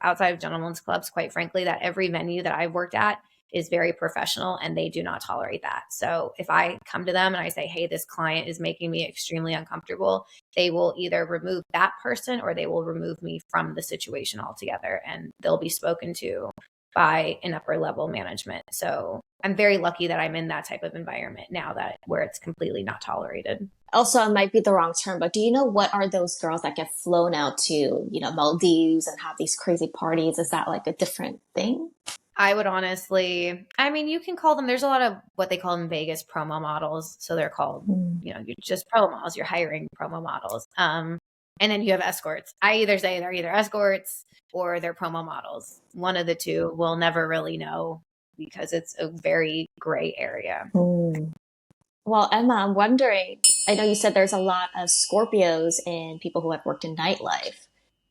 outside of gentlemen's clubs, quite frankly, that every venue that I've worked at is very professional and they do not tolerate that. So if I come to them and I say, hey, this client is making me extremely uncomfortable, they will either remove that person or they will remove me from the situation altogether, and they'll be spoken to by an upper level management. So I'm very lucky that I'm in that type of environment now, that where it's completely not tolerated. Also, it might be the wrong term, but do you know what are those girls that get flown out to, you know, Maldives and have these crazy parties? Is that like a different thing? I would honestly, I mean, you can call them, there's a lot of what they call in Vegas promo models. So they're called, you know, you're just promo models, you're hiring promo models. And then you have escorts. I either say they're either escorts or they're promo models. One of the two. We'll never really know because it's a very gray area. Well, Emma, I'm wondering, I know you said there's a lot of Scorpios and people who have worked in nightlife.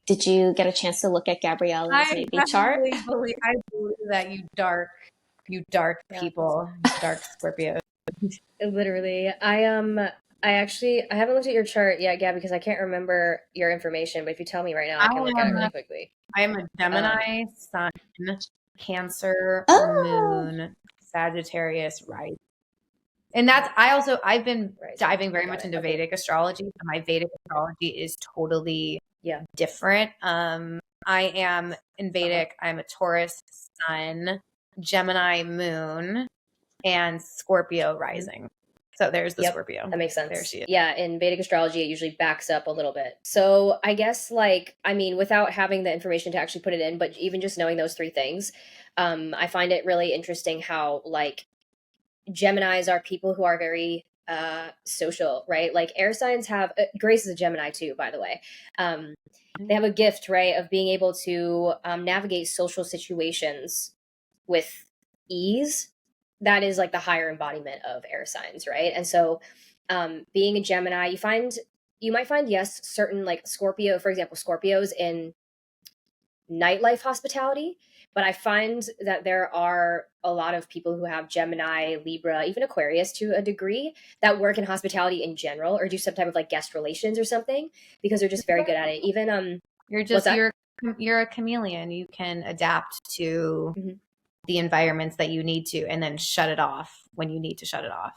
Did you get a chance to look at Gabriella's maybe chart? I believe that you dark people, dark Scorpios. Literally. I haven't looked at your chart yet, Gab, because I can't remember your information, but if you tell me right now, I can look at it really quickly. I am a Gemini, Sun, Cancer, Oh. Moon, Sagittarius, rising. And I've been diving very much into Vedic astrology. So my Vedic astrology is totally different. I am in Vedic, I'm a Taurus sun, Gemini moon, and Scorpio rising. So there's the Scorpio. That makes sense. There she is. Yeah, in Vedic astrology, it usually backs up a little bit. So I guess, like, I mean, without having the information to actually put it in, but even just knowing those three things, I find it really interesting how, like, Geminis are people who are very social, right? Like, air signs have, Grace is a Gemini too, by the way. They have a gift, right, of being able to navigate social situations with ease, that is like the higher embodiment of air signs, right? And so being a Gemini, you might find, yes, certain like Scorpio, for example, Scorpios in nightlife hospitality, but I find that there are a lot of people who have Gemini, Libra, even Aquarius to a degree that work in hospitality in general, or do some type of like guest relations or something, because they're just very good at it. Even you're a chameleon. You can adapt to the environments that you need to, and then shut it off when you need to shut it off.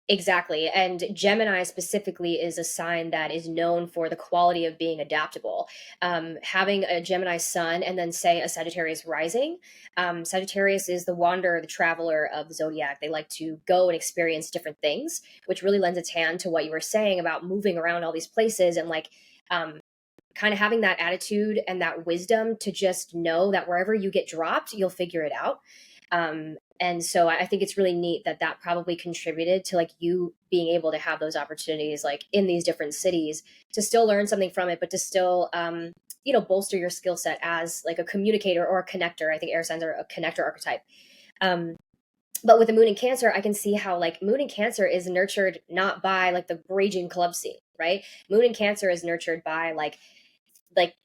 Exactly. And Gemini specifically is a sign that is known for the quality of being adaptable. Having a Gemini sun and then say a Sagittarius rising, Sagittarius is the wanderer, the traveler of the zodiac. They like to go and experience different things, which really lends its hand to what you were saying about moving around all these places and like kind of having that attitude and that wisdom to just know that wherever you get dropped, you'll figure it out. And so I think it's really neat that that probably contributed to like you being able to have those opportunities like in these different cities to still learn something from it, but to still, bolster your skill set as like a communicator or a connector. I think air signs are a connector archetype. But with the moon in Cancer, I can see how like moon in Cancer is nurtured not by like the raging club scene, right? Moon in Cancer is nurtured by like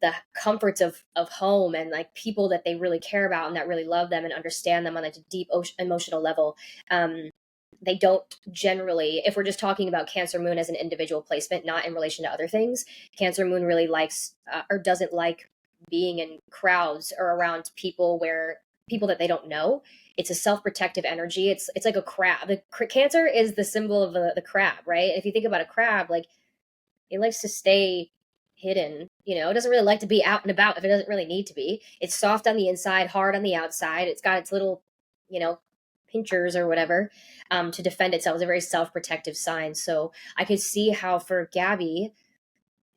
the comforts of home and like people that they really care about and that really love them and understand them on a deep emotional level. They don't generally, if we're just talking about Cancer moon as an individual placement, not in relation to other things, Cancer moon really likes or doesn't like being in crowds or around people that they don't know. It's a self-protective energy. It's like a crab. Cancer is the symbol of the crab, right? If you think about a crab, like it likes to stay hidden, it doesn't really like to be out and about if it doesn't really need to be. It's soft on the inside, hard on the outside. It's got its little, pinchers or whatever to defend itself. It's a very self-protective sign. So I could see how for Gabby,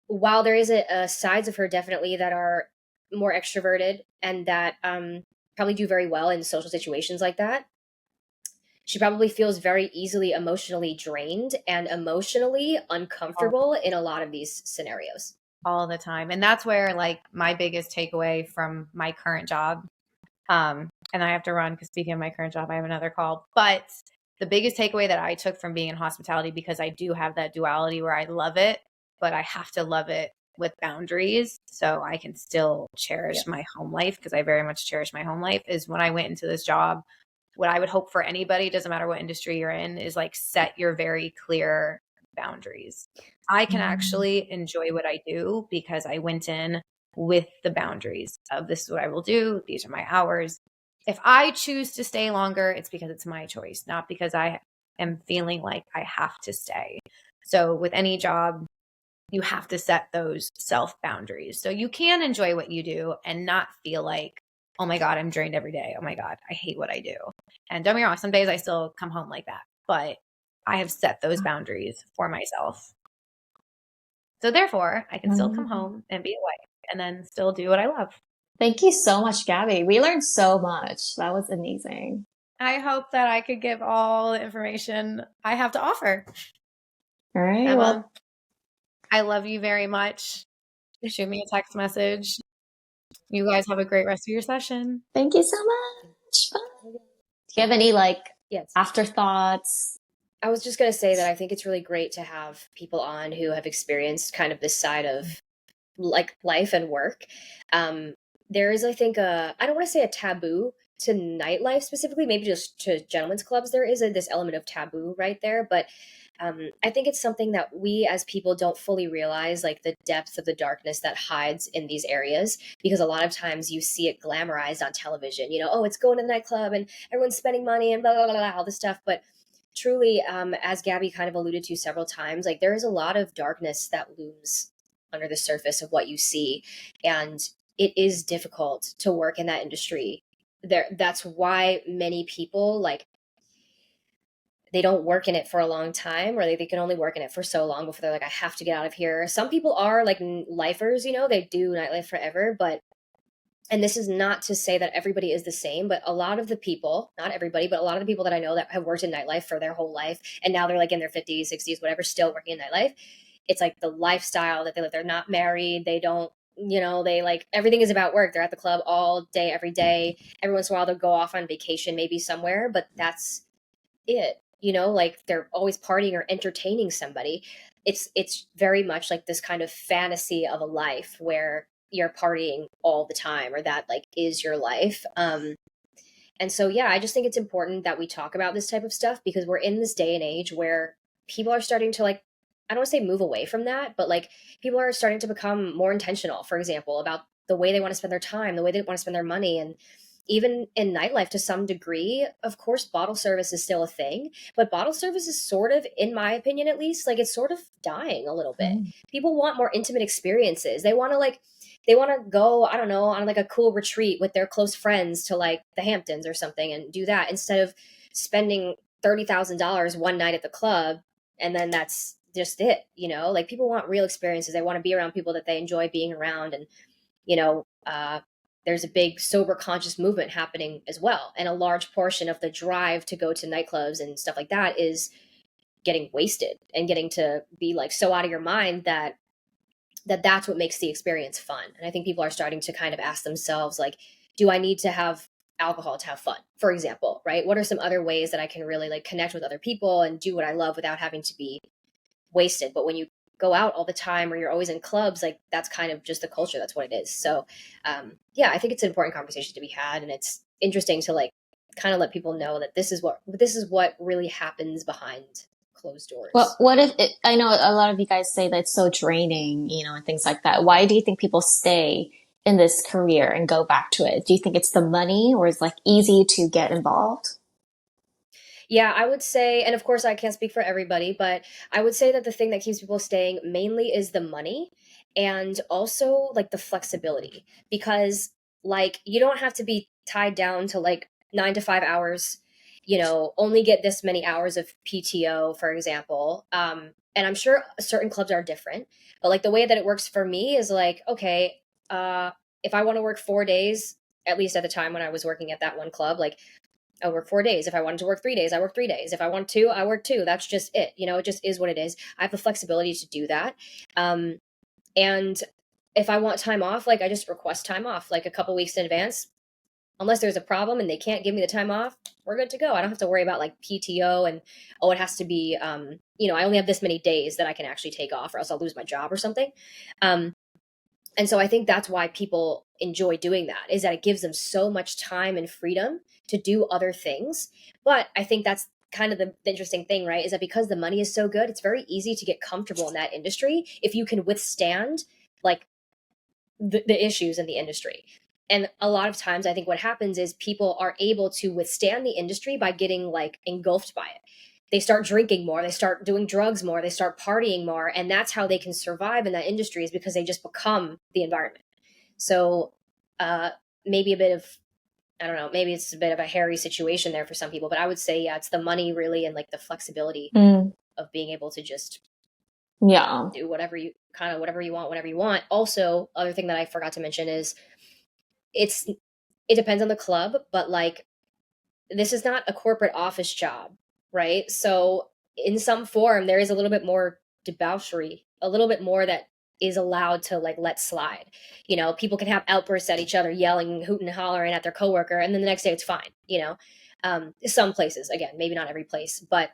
while there is a sides of her definitely that are more extroverted and that probably do very well in social situations like that, she probably feels very easily emotionally drained and emotionally uncomfortable in a lot of these scenarios. All the time. And that's where like my biggest takeaway from my current job, and I have to run because speaking of my current job, I have another call, but the biggest takeaway that I took from being in hospitality, because I do have that duality where I love it, but I have to love it with boundaries so I can still cherish my home life, because I very much cherish my home life, is when I went into this job, what I would hope for anybody, doesn't matter what industry you're in, is like set your very clear boundaries. I can actually enjoy what I do because I went in with the boundaries of this is what I will do. These are my hours. If I choose to stay longer, it's because it's my choice, not because I am feeling like I have to stay. So with any job, you have to set those self boundaries so you can enjoy what you do and not feel like, oh my God, I'm drained every day. Oh my God, I hate what I do. And don't get me wrong, some days I still come home like that, but I have set those boundaries for myself. So therefore, I can still come home and be a wife and then still do what I love. Thank you so much, Gabby. We learned so much. That was amazing. I hope that I could give all the information I have to offer. All right. Emma, well, I love you very much. Shoot me a text message. You guys have a great rest of your session. Thank you so much. Bye. Do you have any afterthoughts? I was just going to say that I think it's really great to have people on who have experienced kind of this side of like life and work. There is, I think, I don't want to say a taboo to nightlife specifically, maybe just to gentlemen's clubs. There is this element of taboo right there. But I think it's something that we as people don't fully realize, like the depth of the darkness that hides in these areas, because a lot of times you see it glamorized on television, oh, it's going to the nightclub and everyone's spending money and blah, blah, blah, blah, all this stuff. But truly, as Gabby kind of alluded to several times, like there is a lot of darkness that looms under the surface of what you see. And it is difficult to work in that industry. That's why many people they don't work in it for a long time, or they can only work in it for so long before they're like, I have to get out of here. Some people are like lifers, they do nightlife forever, and this is not to say that everybody is the same, but a lot of the people, not everybody, but a lot of the people that I know that have worked in nightlife for their whole life, and now they're like in their 50s, 60s, whatever, still working in nightlife. It's like the lifestyle that they live. They're not married. They don't they like everything is about work. They're at the club all day, every day. Every once in a while they'll go off on vacation, maybe somewhere, but that's it. Like they're always partying or entertaining somebody. It's very much like this kind of fantasy of a life where you're partying all the time, or that like is your life. And so, yeah, I just think it's important that we talk about this type of stuff, because we're in this day and age where people are starting to like, I don't want to say move away from that, but like people are starting to become more intentional, for example, about the way they want to spend their time, the way they want to spend their money. And even in nightlife to some degree, of course, bottle service is still a thing, but bottle service is sort of, in my opinion at least, like it's sort of dying a little bit. People want more intimate experiences. They want to go, I don't know, on like a cool retreat with their close friends to like the Hamptons or something and do that instead of spending $30,000 one night at the club. And then that's just it, like people want real experiences. They want to be around people that they enjoy being around. And, you know, there's a big sober conscious movement happening as well. And a large portion of the drive to go to nightclubs and stuff like that is getting wasted and getting to be like so out of your mind that's what makes the experience fun. And I think people are starting to kind of ask themselves, like, do I need to have alcohol to have fun, for example, right? What are some other ways that I can really like connect with other people and do what I love without having to be wasted? But when you go out all the time or you're always in clubs, like that's kind of just the culture. That's what it is. So yeah, I think it's an important conversation to be had. And it's interesting to like kind of let people know that this is what really happens behind closed doors. Well, what if I know a lot of you guys say that it's so draining, and things like that. Why do you think people stay in this career and go back to it? Do you think it's the money, or is it like easy to get involved? Yeah, I would say, and of course I can't speak for everybody, but I would say that the thing that keeps people staying mainly is the money, and also like the flexibility, because like you don't have to be tied down to like 9 to 5 hours, only get this many hours of PTO, for example. And I'm sure certain clubs are different, but like the way that it works for me is like, okay, if I want to work 4 days, at least at the time when I was working at that one club, like I work 4 days. If I wanted to work 3 days, I work 3 days. If I want to, I work two. That's just it. It just is what it is. I have the flexibility to do that. And if I want time off, like I just request time off like a couple weeks in advance. Unless there's a problem and they can't give me the time off, we're good to go. I don't have to worry about like PTO and, oh, it has to be, I only have this many days that I can actually take off or else I'll lose my job or something. And so I think that's why people enjoy doing that, is that it gives them so much time and freedom to do other things. But I think that's kind of the interesting thing, right? Is that because the money is so good, it's very easy to get comfortable in that industry if you can withstand like the issues in the industry. And a lot of times I think what happens is people are able to withstand the industry by getting like engulfed by it. They start drinking more, they start doing drugs more, they start partying more, and that's how they can survive in that industry, is because they just become the environment. So maybe a bit of, I don't know, maybe it's a bit of a hairy situation there for some people, but I would say, yeah, it's the money really, and like the flexibility of being able to just do whatever you want, whenever you want. Also, other thing that I forgot to mention is it depends on the club, but like this is not a corporate office job, right? So in some form, there is a little bit more debauchery, a little bit more that is allowed to like let slide. People can have outbursts at each other, yelling, hooting, and hollering at their coworker, and then the next day it's fine. Some places, again, maybe not every place, but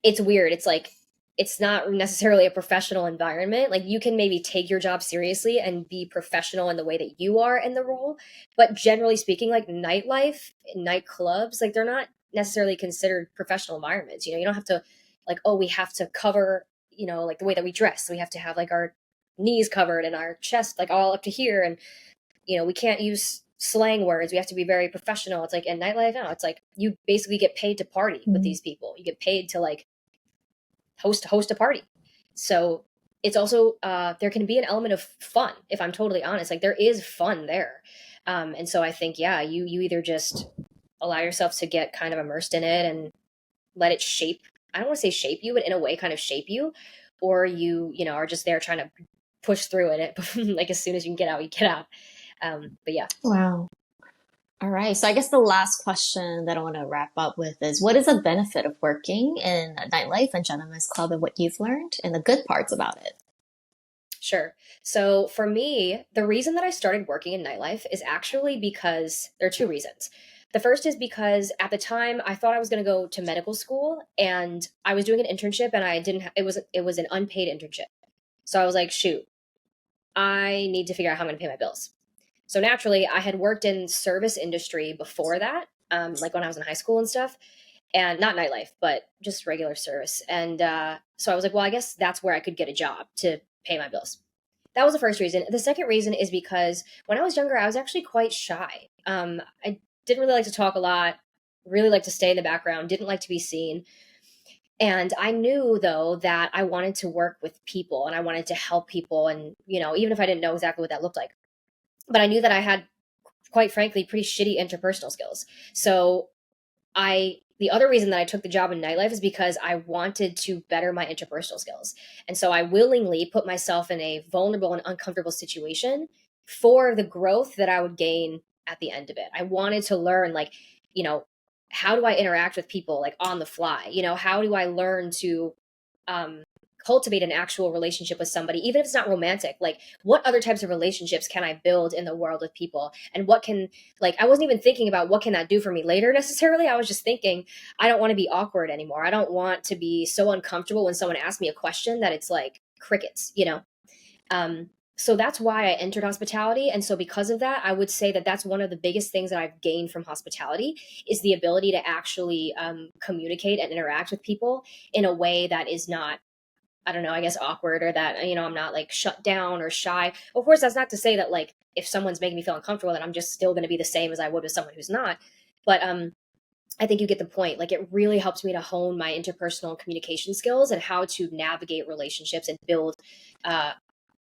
it's weird. It's like it's not necessarily a professional environment. Like you can maybe take your job seriously and be professional in the way that you are in the role. But generally speaking, like nightlife, nightclubs, like they're not necessarily considered professional environments. You don't have to like, oh, we have to cover, like the way that we dress. We have to have like our knees covered and our chest like all up to here. And, we can't use slang words. We have to be very professional. It's like in nightlife, no, it's like you basically get paid to party with these people. You get paid to like host a party. So it's also there can be an element of fun, if I'm totally honest. Like there is fun there. And so I think, yeah, you either just allow yourself to get kind of immersed in it and let it shape, I don't want to say shape you, but in a way kind of shape you, or you are just there trying to push through it. Like as soon as you can get out, you get out. But yeah. Wow. All right. So I guess the last question that I want to wrap up with is, what is the benefit of working in nightlife and gentlemen's club, and what you've learned and the good parts about it? Sure. So for me, the reason that I started working in nightlife is actually because there are two reasons. The first is because at the time I thought I was going to go to medical school, and I was doing an internship, and I didn't it was an unpaid internship. So I was like, shoot, I need to figure out how I'm going to pay my bills. So naturally, I had worked in service industry before that, like when I was in high school and stuff, and not nightlife, but just regular service. And so I was like, well, I guess that's where I could get a job to pay my bills. That was the first reason. The second reason is because when I was younger, I was actually quite shy. I didn't really like to talk a lot, really like to stay in the background, didn't like to be seen. And I knew though that I wanted to work with people and I wanted to help people. And, you know, even if I didn't know exactly what that looked like, but I knew that I had, quite frankly, pretty shitty interpersonal skills. So the other reason that I took the job in nightlife is because I wanted to better my interpersonal skills. And so I willingly put myself in a vulnerable and uncomfortable situation for the growth that I would gain at the end of it. I wanted to learn, like, you know, how do I interact with people like on the fly? You know, how do I learn to um, cultivate an actual relationship with somebody, even if it's not romantic? Like, what other types of relationships can I build in the world with people? And what can, like, I wasn't even thinking about what can that do for me later necessarily. I was just thinking, I don't want to be awkward anymore. I don't want to be so uncomfortable when someone asks me a question that it's like crickets, you know? So that's why I entered hospitality. And so because of that, I would say that that's one of the biggest things that I've gained from hospitality is the ability to actually communicate and interact with people in a way that is not, I don't know, I guess awkward, or that, you know, I'm not like shut down or shy. Of course, that's not to say that like if someone's making me feel uncomfortable, that I'm just still going to be the same as I would with someone who's not. But I think you get the point. Like, it really helps me to hone my interpersonal communication skills and how to navigate relationships and build uh,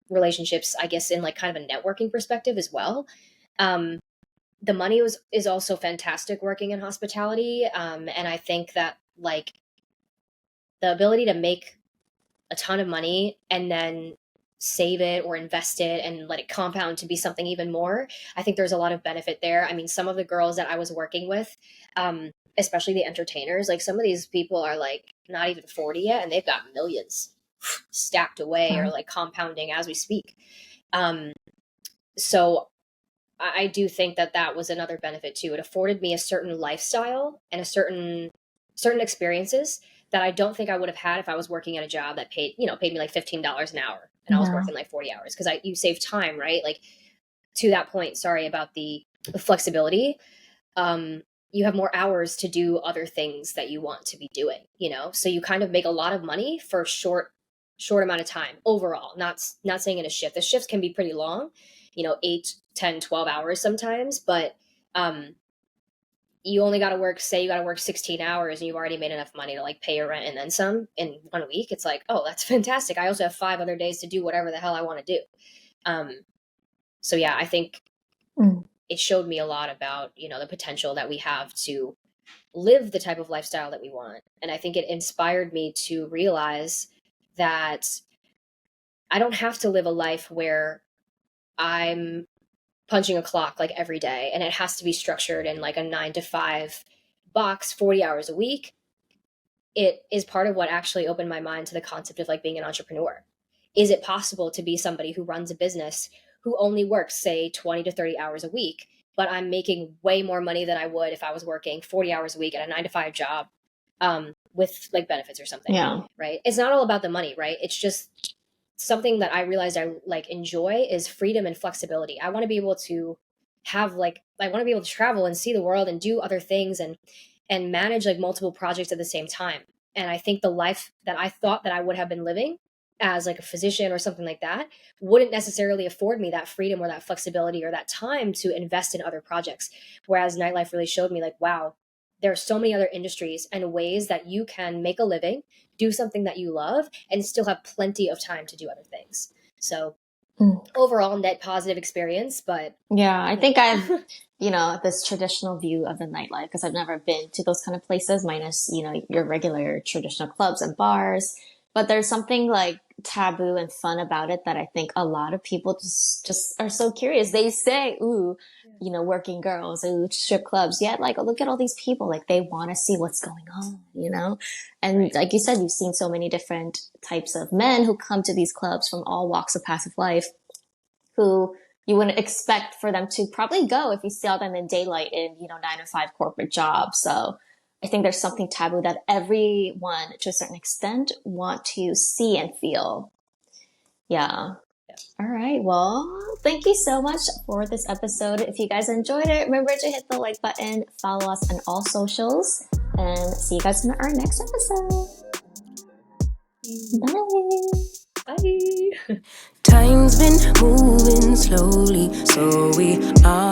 relationships, I guess, in like kind of a networking perspective as well. Um, the money is also fantastic working in hospitality. And I think that like the ability to make a ton of money and then save it or invest it and let it compound to be something even more, I think there's a lot of benefit there. I mean, some of the girls that I was working with, especially the entertainers, like some of these people are like not even 40 yet and they've got millions stacked away or like compounding as we speak. So I do think that that was another benefit too. It afforded me a certain lifestyle and a certain experiences that I don't think I would have had if I was working at a job that paid me like $15 an hour and I was working like 40 hours, because you save time, right? Like, to that point, sorry about the flexibility. You have more hours to do other things that you want to be doing, you know? So you kind of make a lot of money for a short amount of time overall, not saying in a shift. The shifts can be pretty long, 8, 10, 12 hours sometimes, but you only got to work, say you got to work 16 hours and you've already made enough money to like pay your rent and then some in 1 week. It's like, oh, that's fantastic. I also have 5 other days to do whatever the hell I want to do. So yeah, I think it showed me a lot about, the potential that we have to live the type of lifestyle that we want. And I think it inspired me to realize that I don't have to live a life where I'm punching a clock like every day and it has to be structured in like a 9 to 5 box, 40 hours a week. It is part of what actually opened my mind to the concept of like being an entrepreneur. Is it possible to be somebody who runs a business who only works, say, 20 to 30 hours a week, but I'm making way more money than I would if I was working 40 hours a week at a 9 to 5 job, with like benefits or something. Yeah. Right. It's not all about the money, right? It's just something that I realized I like enjoy is freedom and flexibility. I want to be able to I want to be able to travel and see the world and do other things and manage like multiple projects at the same time. And I think the life that I thought that I would have been living as like a physician or something like that wouldn't necessarily afford me that freedom or that flexibility or that time to invest in other projects. Whereas nightlife really showed me like, wow, there are so many other industries and ways that you can make a living, do something that you love, and still have plenty of time to do other things. So overall, net positive experience. But yeah, I think I've, this traditional view of the nightlife, because I've never been to those kind of places, minus, your regular traditional clubs and bars. But there's something like taboo and fun about it that I think a lot of people just are so curious. They say, ooh, you know, working girls, ooh, strip clubs. Yet, like, look at all these people. Like, they want to see what's going on, you know? And like you said, you've seen so many different types of men who come to these clubs from all walks of passive life who you wouldn't expect for them to probably go if you saw them in daylight in, you know, 9 to 5 corporate jobs. So I think there's something taboo that everyone, to a certain extent, want to see and feel. Yeah. All right. Well, thank you so much for this episode. If you guys enjoyed it, remember to hit the like button, follow us on all socials, and see you guys in our next episode. Bye. Bye. Time's been moving slowly, so we are